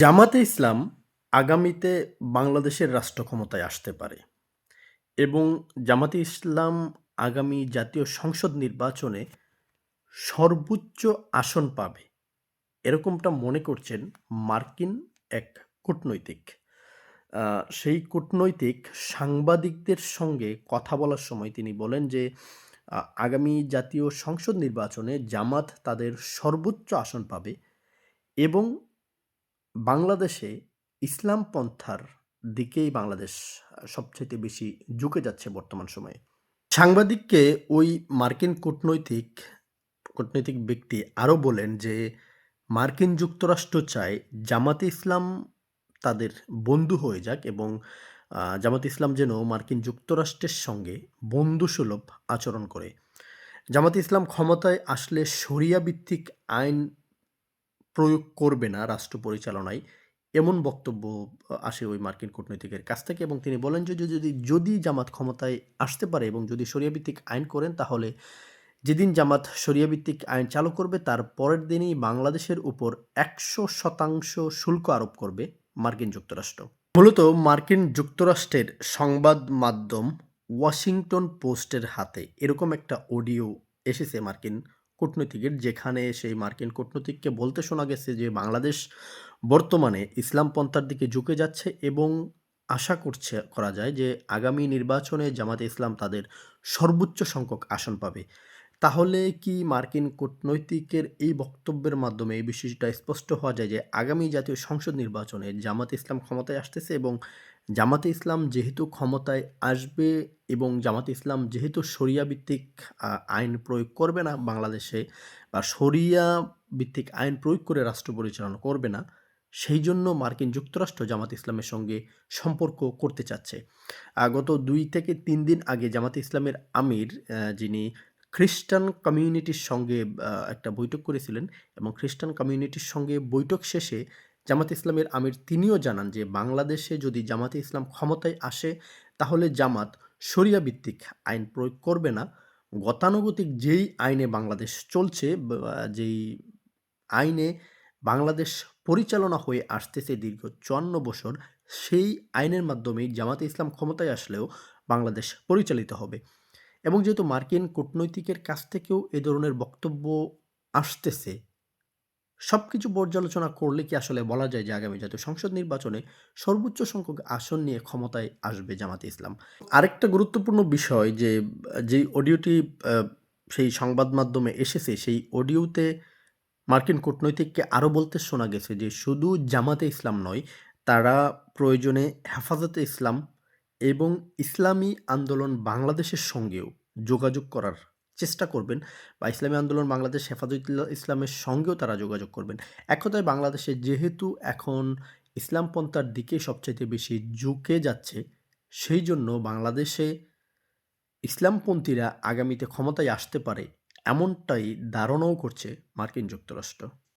জামাতে ইসলাম আগামীতে বাংলাদেশের রাষ্ট্র ক্ষমতায় আসতে পারে এবং জামাতে ইসলাম আগামী জাতীয় সংসদ নির্বাচনে সর্বোচ্চ আসন পাবে। এরকমটা মনে করছেন মার্কিন এক কূটনৈতিক। সেই কূটনৈতিক সাংবাদিকদের সঙ্গে কথা বলার সময় তিনি বলেন যে, আগামী জাতীয় সংসদ নির্বাচনে জামাত তাদের সর্বোচ্চ আসন পাবে এবং বাংলাদেশে ইসলাম পন্থার দিকেই বাংলাদেশ সবচাইতে বেশি ঝুঁকে যাচ্ছে বর্তমান সময়ে। সাংবাদিককে ওই মার্কিন কূটনৈতিক ব্যক্তি আরও বলেন যে, মার্কিন যুক্তরাষ্ট্র চায় জামাতে ইসলাম তাদের বন্ধু হয়ে যাক এবং জামাতে ইসলাম যেন মার্কিন যুক্তরাষ্ট্রের সঙ্গে বন্ধুসুলভ আচরণ করে। জামাতে ইসলাম ক্ষমতায় আসলে শরিয়া ভিত্তিক আইন প্রয়োগ করবে না রাষ্ট্র পরিচালনায়, এমন বক্তব্য আসে ওই মার্কিন কূটনীতিকের কাছ থেকে এবং তিনি বলেন যে যদি জামাত ক্ষমতায় আসতে পারে এবং যদি শরিয়া ভিত্তিক আইন করেন তাহলে যেদিন জামাত শরিয়া ভিত্তিক আইন চালু করবে তার পরের দিনই বাংলাদেশের উপর ১০০% শুল্ক আরোপ করবে মার্কিন যুক্তরাষ্ট্র। মূলত মার্কিন যুক্তরাষ্ট্রের সংবাদ মাধ্যম ওয়াশিংটন পোস্টের হাতে এরকম একটা অডিও এসেছে মার্কিন কূটনীতিকের, যেখানে সেই মার্কিন কূটনীতিককে বলতে শোনা গেছে যে বাংলাদেশ বর্তমানে ইসলামপন্থার দিকে ঝুঁকে যাচ্ছে এবং আশা করা যায় যে আগামী নির্বাচনে জামাতে ইসলাম তাদের সর্বোচ্চ সংখ্যক আসন পাবে। তাহলে কি মার্কিন কূটনৈতিকের এই বক্তব্যের মাধ্যমে এই বিষয়টা স্পষ্ট হওয়া যায় যে আগামী জাতীয় সংসদ নির্বাচনে জামাতে ইসলাম ক্ষমতায় আসতেছে এবং জামাতে ইসলাম যেহেতু ক্ষমতায় আসবে এবং জামাতে ইসলাম যেহেতু শরিয়া ভিত্তিক আইন প্রয়োগ করবে না বাংলাদেশে, বা শরিয়া ভিত্তিক আইন প্রয়োগ করে রাষ্ট্র পরিচালনা করবে না, সেই জন্য মার্কিন যুক্তরাষ্ট্র জামাতে ইসলামের সঙ্গে সম্পর্ক করতে চাচ্ছে। গত ২ থেকে ৩ দিন আগে জামাতে ইসলামের আমির, যিনি খ্রিস্টান কমিউনিটির সঙ্গে একটা বৈঠক করেছিলেন এবং খ্রিস্টান কমিউনিটির সঙ্গে বৈঠক শেষে জামাতে ইসলামের আমির তিনিও জানান যে বাংলাদেশে যদি জামাতে ইসলাম ক্ষমতায় আসে তাহলে জামাত শরিয়া ভিত্তিক আইন প্রয়োগ করবে না। গতানুগতিক যেই আইনে বাংলাদেশ চলছে, যেই আইনে বাংলাদেশ পরিচালনা হয়ে আসতেছে দীর্ঘ ৫৪ বছর, সেই আইনের মাধ্যমেই জামাতে ইসলাম ক্ষমতায় আসলেও বাংলাদেশ পরিচালিত হবে। এবং যেহেতু মার্কিন কূটনৈতিকের কাছ থেকেও এ ধরনের বক্তব্য আসতেছে, সবকিছু পর্যালোচনা করলে কি আসলে বলা যায় যে আগামী জাতীয় সংসদ নির্বাচনে সর্বোচ্চ সংখ্যক আসন নিয়ে ক্ষমতায় আসবে জামাতে ইসলাম? আরেকটা গুরুত্বপূর্ণ বিষয় যে, যেই অডিওটি আ সেই সংবাদ মাধ্যমে এসেছে, সেই অডিওতে মার্কিন কূটনৈতিককে আরও বলতে শোনা গেছে যে শুধু জামাতে ইসলাম নয়, তারা প্রয়োজনে হেফাজতে ইসলাম এবং ইসলামী আন্দোলন বাংলাদেশের সঙ্গেও যোগাযোগ করার চেষ্টা করবেন, বা ইসলামী আন্দোলন বাংলাদেশ হেফাজতুল্লাহ ইসলামের সঙ্গেও তারা যোগাযোগ করবেন। এক কথায় বাংলাদেশে যেহেতু এখন ইসলামপন্থার দিকে সবচাইতে বেশি ঝুঁকে যাচ্ছে, সেই জন্য বাংলাদেশে ইসলামপন্থীরা আগামীতে ক্ষমতায় আসতে পারে, এমনটাই ধারণাও করছে মার্কিন যুক্তরাষ্ট্র।